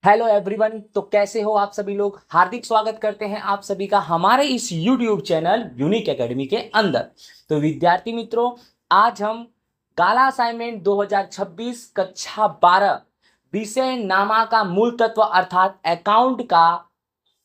Hello everyone. तो कैसे हो आप सभी लोग। हार्दिक स्वागत करते हैं आप सभी का हमारे इस यूट्यूब चैनल यूनिक एकेडमी के अंदर। तो विद्यार्थी मित्रों, आज हम गाला असाइनमेंट 2026 कक्षा 12 विषय नामा का मूल तत्व अर्थात अकाउंट का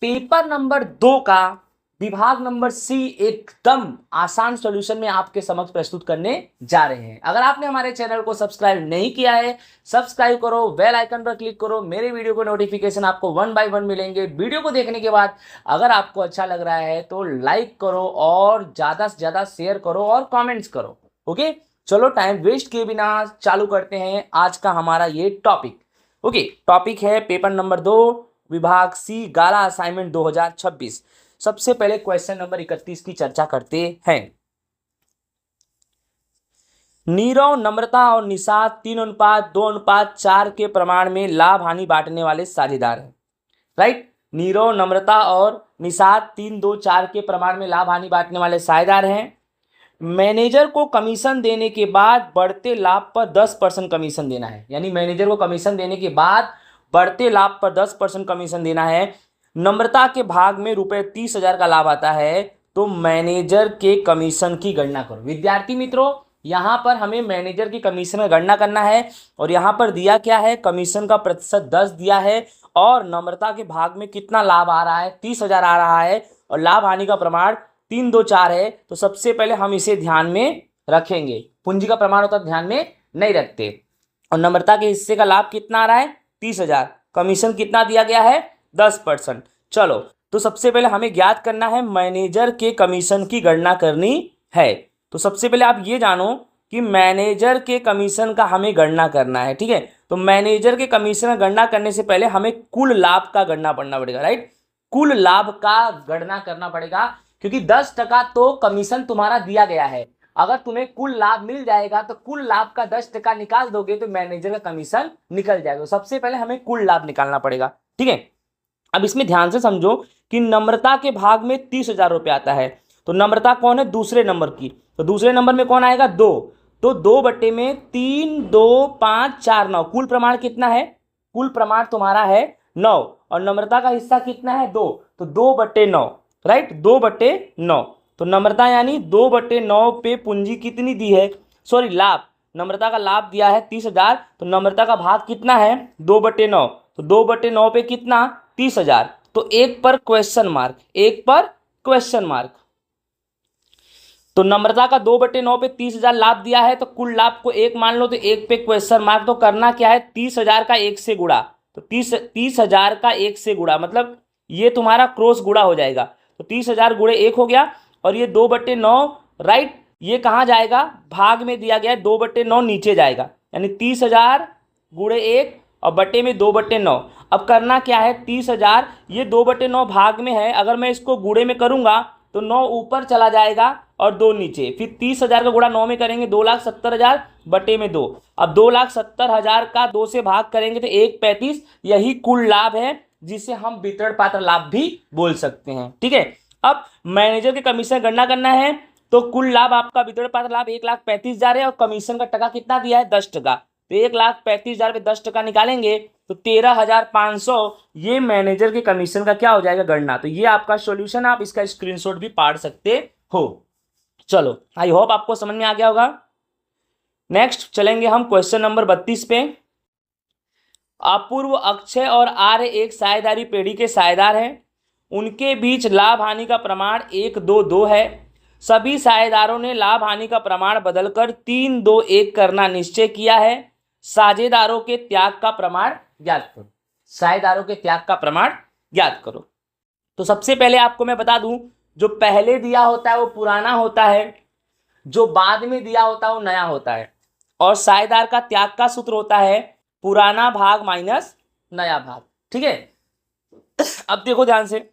पेपर नंबर 2 का विभाग नंबर सी एकदम आसान सॉल्यूशन में आपके समक्ष प्रस्तुत करने जा रहे हैं। अगर आपने हमारे चैनल को सब्सक्राइब नहीं किया है, सब्सक्राइब करो, बेल आइकन पर क्लिक करो। मेरे वीडियो को नोटिफिकेशन आपको 1 बाय 1 मिलेंगे। वीडियो को देखने के बाद अगर आपको अच्छा लग रहा है तो लाइक करो और ज्यादा से ज्यादा शेयर करो और कॉमेंट्स करो। ओके, चलो टाइम वेस्ट किए बिना चालू करते हैं आज का हमारा ये टॉपिक। ओके, टॉपिक है पेपर नंबर 2 विभाग सी गाला असाइनमेंट 2026। सबसे पहले क्वेश्चन नंबर 31 की चर्चा करते हैं। नीरव, नम्रता और निषाद 3:2:4 के प्रमाण में लाभ हानि बांटने वाले साझेदार हैं। राइट, नीरव, नम्रता और निषाद 3:2:4 के प्रमाण में लाभ हानि बांटने वाले साझेदार हैं। मैनेजर को कमीशन देने के बाद बढ़ते लाभ पर 10% कमीशन देना है। यानी मैनेजर को कमीशन देने के बाद बढ़ते लाभ पर 10% कमीशन देना है। नम्रता के भाग में ₹30,000 का लाभ आता है तो मैनेजर के कमीशन की गणना करो। विद्यार्थी मित्रों, यहां पर हमें मैनेजर की कमीशन का गणना करना है और यहां पर दिया क्या है, कमीशन का प्रतिशत 10 दिया है और नम्रता के भाग में कितना लाभ आ रहा है, 30,000 आ रहा है और लाभ हानि का प्रमाण 3:2:4 है। तो सबसे पहले हम इसे ध्यान में रखेंगे। पूंजी का प्रमाण होता ध्यान में नहीं रखते। और नम्रता के हिस्से का लाभ कितना आ रहा है, 30,000। कमीशन कितना दिया गया है, 10%। चलो, तो सबसे पहले हमें ज्ञात करना है मैनेजर के कमीशन की गणना करनी है। तो सबसे पहले आप ये जानो कि मैनेजर के कमीशन का हमें गणना करना है। ठीक है, तो मैनेजर के कमीशन का गणना करने से पहले हमें कुल लाभ का गणना करना पड़ेगा। राइट, कुल लाभ का गणना करना पड़ेगा क्योंकि 10% तो कमीशन तुम्हारा दिया गया है। अगर तुम्हें कुल लाभ मिल जाएगा तो कुल लाभ का 10% निकाल दोगे तो मैनेजर का कमीशन निकल जाएगा। सबसे पहले हमें कुल लाभ निकालना पड़ेगा। ठीक है, अब इसमें ध्यान से समझो कि नम्रता के भाग में 30,000 रुपये आता है। तो नम्रता कौन है, दूसरे नंबर की। तो दूसरे नंबर में कौन आएगा, 2। तो 2/3, 2, 5, 4, 9। कुल प्रमाण कितना है, कुल प्रमाण तुम्हारा है 9 और नम्रता का हिस्सा कितना है, 2। तो 2/9। राइट, 2/9। तो नम्रता यानी 2/9 पे पूंजी कितनी दी है, सॉरी लाभ, नम्रता का लाभ दिया है 30,000। तो नम्रता का भाग कितना है, 2/9। तो 2/9 पे कितना, 30,000। तो एक पर क्वेश्चन मार्क, एक पर क्वेश्चन मार्क। तो नम्रता का 2/9 पे 30,000 लाभ दिया है तो कुल लाभ को 1 मान लो, तो एक पे क्वेश्चन मार्क। तो करना क्या है, 30,000 का 1 से गुणा। तो 30,000 का 1 से गुणा मतलब ये तुम्हारा क्रॉस गुणा हो जाएगा। तो 30,000 गुणे 1 हो गया और ये 2/9। राइट, ये कहाँ जाएगा, भाग में दिया गया है 2/9 नीचे जाएगा। यानी 30,000 गुणे 1 और बटे में 2/9। अब करना क्या है, 30,000 ये 2/9 भाग में है, अगर मैं इसको गुणे में करूंगा तो 9 ऊपर चला जाएगा और 2 नीचे। फिर 30,000 का गुणा 9 में करेंगे 2,70,000 बटे में 2। अब 2,70,000 का 2 से भाग करेंगे तो 1/35। यही कुल लाभ है जिसे हम वितरण पात्र लाभ भी बोल सकते हैं। ठीक है, अब मैनेजर के कमीशन गणना करना है तो कुल लाभ आपका वितरण पात्र लाभ 1,35,000 है और कमीशन का टका कितना दिया है, 10%। तो 1,35,000 पे 10% निकालेंगे तो 13,500 ये मैनेजर के कमीशन का क्या हो जाएगा, गणना। तो ये आपका सॉल्यूशन, आप इसका स्क्रीनशॉट भी पाड़ सकते हो। चलो, आई होप आपको समझ में आ गया होगा। नेक्स्ट चलेंगे हम क्वेश्चन नंबर 32 पे। अपूर्व, अक्षय और आर्य एक साझेदारी पेढ़ी के साझेदार हैं। उनके बीच लाभ हानि का प्रमाण 1:2:2 है। सभी साझेदारों ने लाभ हानि का प्रमाण बदलकर 3:2:1 करना निश्चय किया है। साझेदारों के त्याग का प्रमाण ज्ञात करो। साझेदारों के त्याग का प्रमाण ज्ञात करो। तो सबसे पहले आपको मैं बता दूं, जो पहले दिया होता है वो पुराना होता है, जो बाद में दिया होता है वो नया होता है। और साझेदार का त्याग का सूत्र होता है पुराना भाग माइनस नया भाग। ठीक है, अब देखो ध्यान से,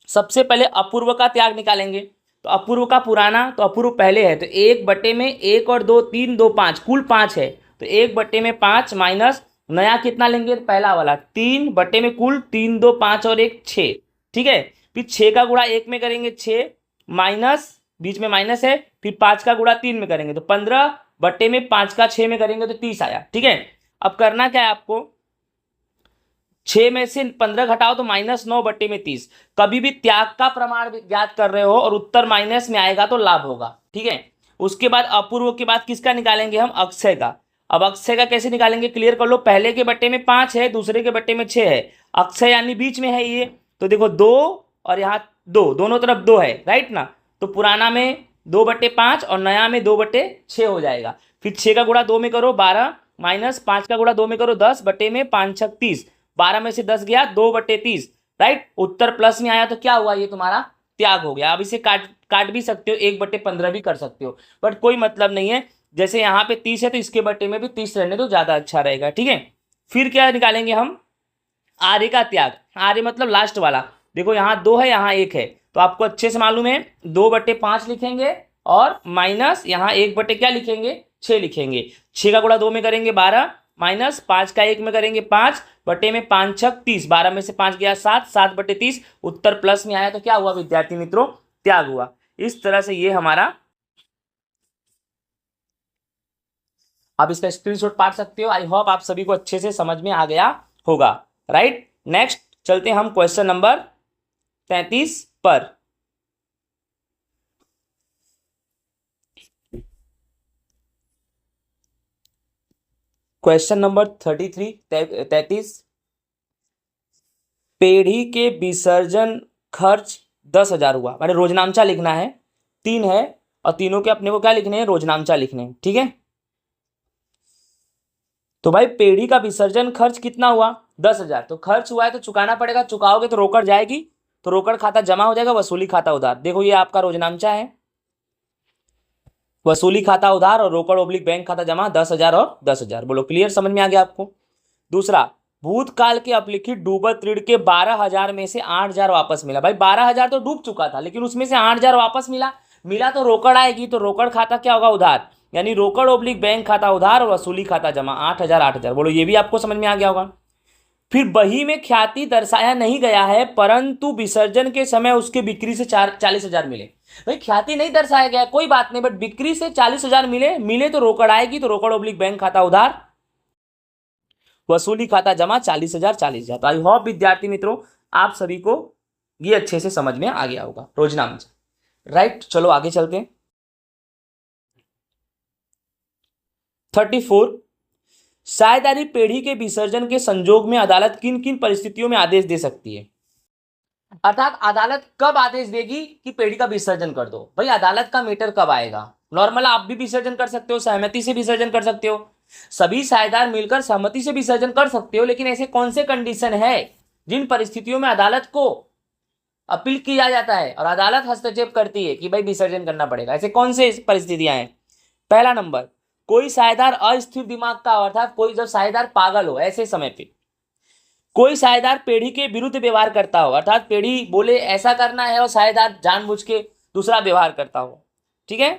सबसे पहले अपूर्व का त्याग निकालेंगे। तो अपूर्व का पुराना, तो अपूर्व पहले है तो 1/1 और 2, 3, 2, 5, कुल 5 है। तो 1/5 माइनस नया कितना लेंगे, पहला वाला 3 में कुल 3, 2, 5 और 1, 6। ठीक है, फिर 6 का गुणा 1 में करेंगे 6 माइनस, बीच में माइनस है, फिर 5 का गुणा 3 में करेंगे तो 15/5 का 6 में करेंगे तो 30 आया। ठीक है, अब करना क्या है आपको, 6 में से 15 घटाओ तो -9/30। कभी भी त्याग का प्रमाण ज्ञात कर रहे हो और उत्तर माइनस में आएगा तो लाभ होगा, ठीक है। उसके बाद अपूर्व के बाद किसका निकालेंगे हम, अक्षय का। अब अक्षय का कैसे निकालेंगे, क्लियर कर लो। पहले के बट्टे में 5 है, दूसरे के बट्टे में 6 है, अक्षय यानी बीच में है ये, तो देखो 2 और यहाँ 2, दोनों तरफ 2 है, राइट ना। तो पुराना में 2/5 और नया में 2/6 हो जाएगा। फिर 6 का गुणा 2 में करो 12, माइनस 5 का गुणा 2 में करो 10, बटे में 5 6 30, 12 में से 10 गया 2/30, राइट। उत्तर प्लस में आया तो क्या हुआ, ये तुम्हारा त्याग हो गया। अब इसे काट भी सकते हो, 1/15 भी कर सकते हो, बट कोई मतलब नहीं है। जैसे यहाँ पे 30 है तो इसके बट्टे में भी 30 रहने तो ज्यादा अच्छा रहेगा, ठीक है। फिर क्या निकालेंगे हम, आर्य का त्याग। आर्य मतलब लास्ट वाला, देखो यहाँ 2 है यहाँ 1 है, तो आपको अच्छे से मालूम है 2/5 लिखेंगे और माइनस यहाँ 1 क्या लिखेंगे, 6 लिखेंगे। 6 का गुणा 2 में करेंगे 12, माइनस 5 का 1 में करेंगे 5, बटे में 5 6 30, 12 में से 5 गया 7, 7/30। उत्तर प्लस में आया तो क्या हुआ विद्यार्थी मित्रों, त्याग हुआ। इस तरह से ये हमारा, आप इसका स्क्रीनशॉट पाट सकते हो। आई होप आप सभी को अच्छे से समझ में आ गया होगा, राइट। नेक्स्ट चलते हैं हम क्वेश्चन नंबर 33 पर। क्वेश्चन नंबर 33 पेढ़ी के विसर्जन खर्च 10,000 हुआ, मैंने रोजनामचा लिखना है, 3 है और तीनों के अपने को क्या लिखने हैं, रोजनामचा लिखने हैं, ठीक है। तो भाई पेढ़ी का विसर्जन खर्च कितना हुआ, 10,000। तो खर्च हुआ है तो चुकाना पड़ेगा, चुकाओगे तो रोकड़ जाएगी, तो रोकड़ खाता जमा हो जाएगा, वसूली खाता उधार। देखो ये आपका रोजनामचा है, वसूली खाता उधार और रोकड़ ओब्लिक बैंक खाता जमा, 10,000 और 10,000। बोलो क्लियर, समझ में आ गया आपको। दूसरा, भूतकाल के अपलिखित डूबत ऋण के 12,000 में से 8,000 वापस मिला। भाई 12,000 तो डूब चुका था, लेकिन उसमें से 8,000 वापस मिला तो रोकड़ आएगी, तो रोकड़ खाता क्या होगा, उधार, यानी रोकड़ ओब्लिक बैंक खाता उधार और वसूली खाता जमा, 8,000 8,000। बोलो ये भी आपको समझ में आ गया होगा। फिर बही में ख्याति दर्शाया नहीं गया है, परंतु विसर्जन के समय उसके बिक्री से 40,000 मिले। भाई ख्याति नहीं दर्शाया गया, कोई बात नहीं, बट बिक्री से 40,000 मिले तो रोकड़ आएगी, तो रोकड़ ओब्लिक बैंक खाता उधार, वसूली खाता जमा, 40,000 40,000। तो आई होप विद्यार्थी मित्रों आप सभी को ये अच्छे से समझ में आ गया होगा रोजनामचा, राइट। चलो आगे चलते हैं। 34, साझेदारी पेढ़ी के विसर्जन के संजोग में अदालत किन किन परिस्थितियों में आदेश दे सकती है। अर्थात अदालत कब आदेश देगी कि पेढ़ी का विसर्जन कर दो। भाई अदालत का मीटर कब आएगा, नॉर्मल आप भी विसर्जन कर सकते हो, सहमति से विसर्जन कर सकते हो, सभी साझेदार मिलकर सहमति से विसर्जन कर सकते हो, लेकिन ऐसे कौन से कंडीशन है जिन परिस्थितियों में अदालत को अपील किया जाता है और अदालत हस्तक्षेप करती है कि भाई विसर्जन करना पड़ेगा, ऐसे कौन से परिस्थितियां हैं। पहला नंबर, कोई साझेदार अस्थिर दिमाग का, अर्थात कोई जब साझेदार पागल हो, ऐसे समय पे। कोई साझेदार पेढ़ी के विरुद्ध व्यवहार करता हो, अर्थात पेढ़ी बोले ऐसा करना है और साझेदार जानबूझ के दूसरा व्यवहार करता हो, ठीक है।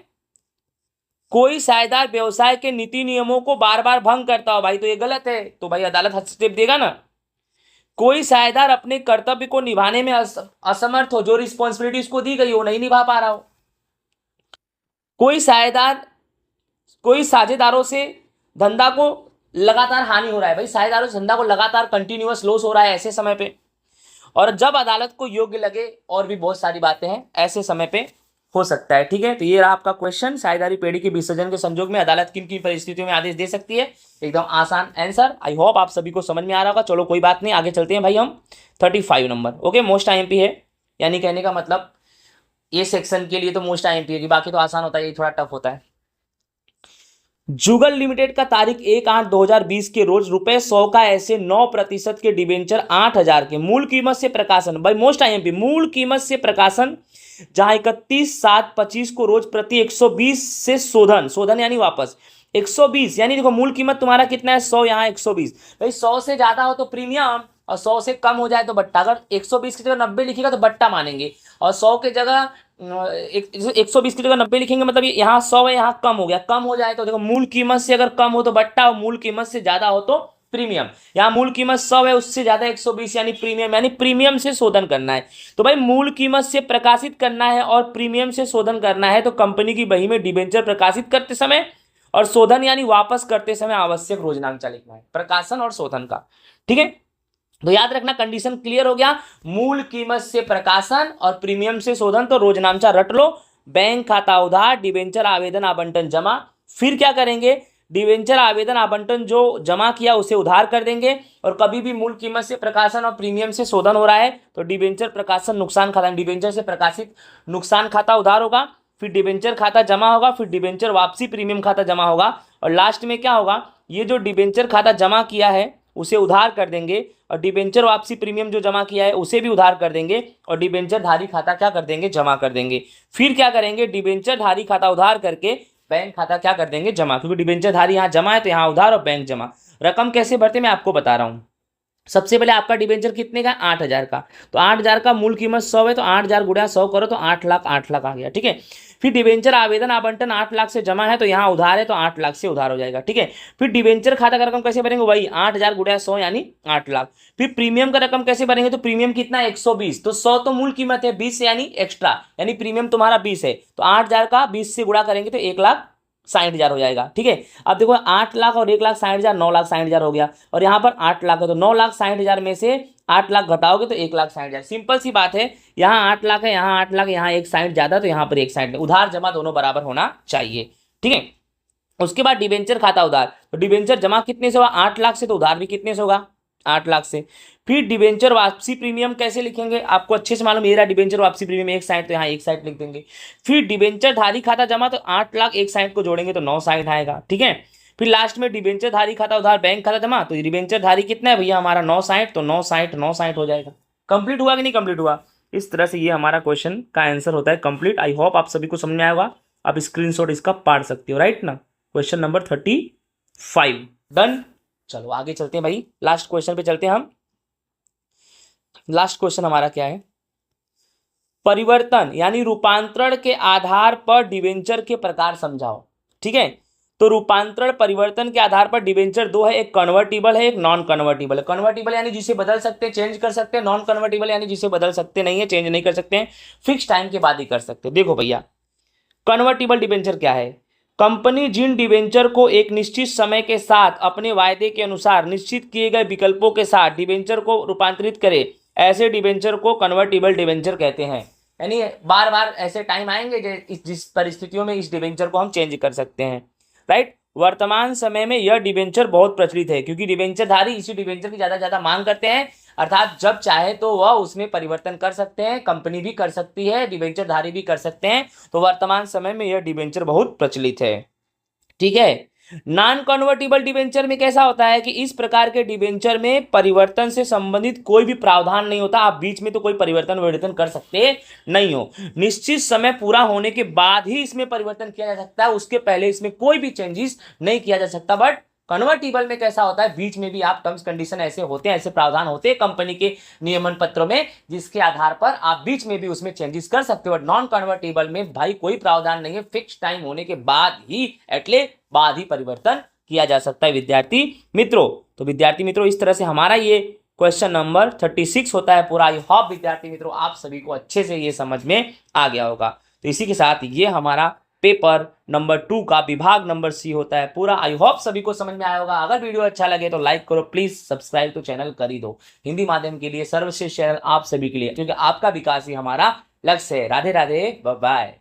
कोई साझेदार व्यवसाय के नीति नियमों को बार बार भंग करता हो, भाई तो ये गलत है, तो भाई अदालत हस्तक्षेप देगा ना। कोई साझेदार अपने कर्तव्य को निभाने में असमर्थ हो, जो रिस्पॉन्सिबिलिटी उसको दी गई हो नहीं निभा पा रहा हो। कोई साझेदारों से धंधा को लगातार हानि हो रहा है, भाई साझेदारों से धंधा को लगातार कंटिन्यूअस लॉस हो रहा है ऐसे समय पे, और जब अदालत को योग्य लगे, और भी बहुत सारी बातें हैं, ऐसे समय पे हो सकता है, ठीक है। तो ये रहा आपका क्वेश्चन, साझेदारी पेढ़ी के विसर्जन के संजोग में अदालत किन किन परिस्थितियों में आदेश दे सकती है। एकदम आसान आंसर, आई होप आप सभी को समझ में आ रहा होगा। चलो कोई बात नहीं, आगे चलते हैं भाई हम 35 नंबर। ओके, मोस्ट IMP है, यानी कहने का मतलब ये सेक्शन के लिए तो मोस्ट IMP है, बाकी तो आसान होता है, ये थोड़ा टफ होता है। जुगल लिमिटेड का तारीख 1/8/2020 के रोज ₹100 का ऐसे 9% के डिबेंचर 8,000 के मूल कीमत से प्रकाशन, भाई मोस्ट IMP, मूल कीमत से प्रकाशन, जहां 31/7/25 को रोज प्रति 120 से शोधन यानी वापस 120, यानी देखो मूल कीमत तुम्हारा कितना है 100, यहाँ 120। भाई 100 से ज्यादा हो तो प्रीमियम और 100 से कम हो जाए तो बट्टा। अगर 120 की जगह 90 लिखेगा तो बट्टा मानेंगे, और 100 की जगह 120 की जगह 90 लिखेंगे, मतलब यहाँ 100 है, यहाँ कम हो गया, कम हो जाए तो देखो मूल कीमत से अगर कम हो तो बट्टा, और मूल कीमत से ज्यादा हो तो प्रीमियम। यहाँ मूल कीमत 100 है, उससे ज्यादा 120 यानी प्रीमियम से शोधन करना है। तो भाई मूल कीमत से प्रकाशित करना है और प्रीमियम से शोधन करना है, तो कंपनी की बही में डिबेंचर प्रकाशित करते समय और शोधन यानी वापस करते समय आवश्यक रोजनामचा लिखना है, प्रकाशन और शोधन का, ठीक है। तो याद रखना, कंडीशन क्लियर हो गया। मूल कीमत से प्रकाशन और प्रीमियम से शोधन तो रोजनामचा रट लो। बैंक खाता उधार, डिबेंचर आवेदन आवंटन जमा। फिर क्या करेंगे, डिबेंचर आवेदन आवंटन जो जमा किया उसे उधार कर देंगे। और कभी भी मूल कीमत से प्रकाशन और प्रीमियम से शोधन हो रहा है तो डिबेंचर प्रकाशन नुकसान खाता, डिबेंचर से प्रकाशित नुकसान खाता उधार होगा, फिर डिबेंचर खाता जमा होगा, फिर डिबेंचर वापसी प्रीमियम खाता जमा होगा, और लास्ट में क्या होगा, ये जो डिबेंचर खाता जमा किया है उसे उधार कर देंगे, और डिबेंचर वापसी प्रीमियम जो जमा किया है उसे भी उधार कर देंगे, और डिबेंचर धारी खाता क्या कर देंगे, जमा कर देंगे। फिर क्या करेंगे, डिबेंचर धारी खाता उधार करके बैंक खाता क्या कर देंगे, जमा, क्योंकि डिबेंचर धारी यहाँ जमा है तो यहाँ उधार और बैंक जमा। रकम कैसे भरते मैं आपको बता रहा हूँ। सबसे पहले आपका डिबेंचर कितने का, 8,000 का, तो 8,000 का मूल कीमत 100 है, तो 8,000 गुणा 100 करो तो 8 लाख आ गया, ठीक है। फिर डिबेंचर आवेदन आवंटन 8 लाख से जमा है तो यहाँ उधार है तो 8 लाख से उधार हो जाएगा, ठीक है। फिर डिबेंचर खाता का रकम कैसे भरेंगे, वही 8,000 गुणा 100 यानी 8 लाख। फिर प्रीमियम का रकम कैसे भरेंगे, तो प्रीमियम कितना 120, तो 100 तो मूल कीमत है, 20 यानी एक्स्ट्रा, यानी प्रीमियम तुम्हारा 20 है, तो 8,000 का 20 से गुणा करेंगे तो 1,60,000 हो जाएगा, ठीक है। अब देखो 8 लाख और 1,60,000, 9,60,000 हो गया, और यहाँ पर 8 लाख है तो 9,60,000 में से 8 लाख घटाओगे तो 1,60,000। सिंपल सी बात है, यहाँ 8 लाख है, यहाँ 8 लाख, यहाँ 1,60 ज्यादा तो यहाँ पर 1,60, उधार जमा दोनों बराबर होना चाहिए, ठीक है। उसके बाद डिबेंचर खाता उधार, तो डिबेंचर जमा कितने से होगा, 8 लाख से, तो उधार भी कितने से होगा, 8 लाख से। फिर डिबेंचर वापसी प्रीमियम कैसे लिखेंगे, आपको अच्छे से मालूम, ये रहा डिबेंचर वापसी प्रीमियम 1,60, तो यहाँ 1,60 लिख देंगे। फिर डिबेंचर धारी खाता जमा, तो 8 लाख 1,60 को जोड़ेंगे तो 9,60 आएगा, ठीक है। फिर लास्ट में डिबेंचर धारी खाता उधार बैंक खाता जमा, तो डिबेंचर धारी कितना है भैया हमारा 9,60, तो 9,60 हो जाएगा। कंप्लीट हुआ कि नहीं कंप्लीट हुआ। इस तरह से ये हमारा क्वेश्चन का आंसर होता है कंप्लीट। आई होप आप सभी को समझ में आया होगा, आप स्क्रीनशॉट इसका पाड़ सकते हो, राइट ना। Question number 35 done. चलो आगे चलते हैं भाई, लास्ट क्वेश्चन पे चलते हैं हम। लास्ट क्वेश्चन हमारा क्या है, परिवर्तन यानी रूपांतरण के आधार पर डिबेंचर के प्रकार समझाओ, ठीक है। तो रूपांतरण परिवर्तन के आधार पर डिबेंचर दो है, एक कन्वर्टिबल है, एक नॉन कन्वर्टिबल है। कन्वर्टिबल यानी जिसे बदल सकते हैं, चेंज कर सकते हैं, नॉन कन्वर्टिबल यानी जिसे बदल सकते नहीं है, चेंज नहीं कर सकते हैं, फिक्स टाइम के बाद ही कर सकते हैं। देखो भैया, कन्वर्टिबल डिबेंचर क्या है, कंपनी जिन डिबेंचर को एक निश्चित समय के साथ अपने वायदे के अनुसार निश्चित किए गए विकल्पों के साथ डिबेंचर को रूपांतरित करे, ऐसे डिबेंचर को कन्वर्टिबल डिबेंचर कहते हैं। यानी बार बार ऐसे टाइम आएंगे जिस परिस्थितियों में इस डिबेंचर को हम चेंज कर सकते हैं, राइट। वर्तमान समय में यह डिबेंचर बहुत प्रचलित है क्योंकि डिबेंचरधारी इसी डिबेंचर की ज्यादा मांग करते हैं, अर्थात जब चाहे तो वह उसमें परिवर्तन कर सकते हैं, कंपनी भी कर सकती है, डिबेंचरधारी भी कर सकते हैं। तो वर्तमान समय में यह डिबेंचर बहुत प्रचलित है, ठीक है। नॉन कन्वर्टिबल डिबेंचर में कैसा होता है कि इस प्रकार के डिबेंचर में परिवर्तन से संबंधित कोई भी प्रावधान नहीं होता, आप बीच में तो कोई परिवर्तन कर सकते नहीं हो। निश्चित समय पूरा होने के बाद ही इसमें परिवर्तन किया जा सकता है, उसके पहले इसमें कोई भी चेंजेस नहीं किया जा सकता। बट कन्वर्टिबल में कैसा होता है, बीच में भी आप टर्म्स कंडीशन ऐसे होते हैं, ऐसे प्रावधान होते हैं कंपनी के नियमन पत्रों में, जिसके आधार पर आप बीच में भी उसमें चेंजेस कर सकते हो। नॉन कन्वर्टिबल में भाई कोई प्रावधान नहीं है, फिक्स टाइम होने के बाद ही बाद ही परिवर्तन किया जा सकता है विद्यार्थी मित्रों। तो विद्यार्थी मित्रों, इस तरह से हमारा ये क्वेश्चन नंबर 36 होता है पूरा। आई होप विद्यार्थी मित्रों आप सभी को अच्छे से ये समझ में आ गया होगा। तो इसी के साथ ये हमारा पेपर नंबर 2 का विभाग नंबर सी होता है पूरा। आई होप सभी को समझ में आया होगा। अगर वीडियो अच्छा लगे तो लाइक करो, प्लीज सब्सक्राइब तो चैनल कर ही दो। हिंदी माध्यम के लिए सर्वश्रेष्ठ चैनल आप सभी के लिए, क्योंकि आपका विकास ही हमारा लक्ष्य है। Radhe Radhe, bye bye.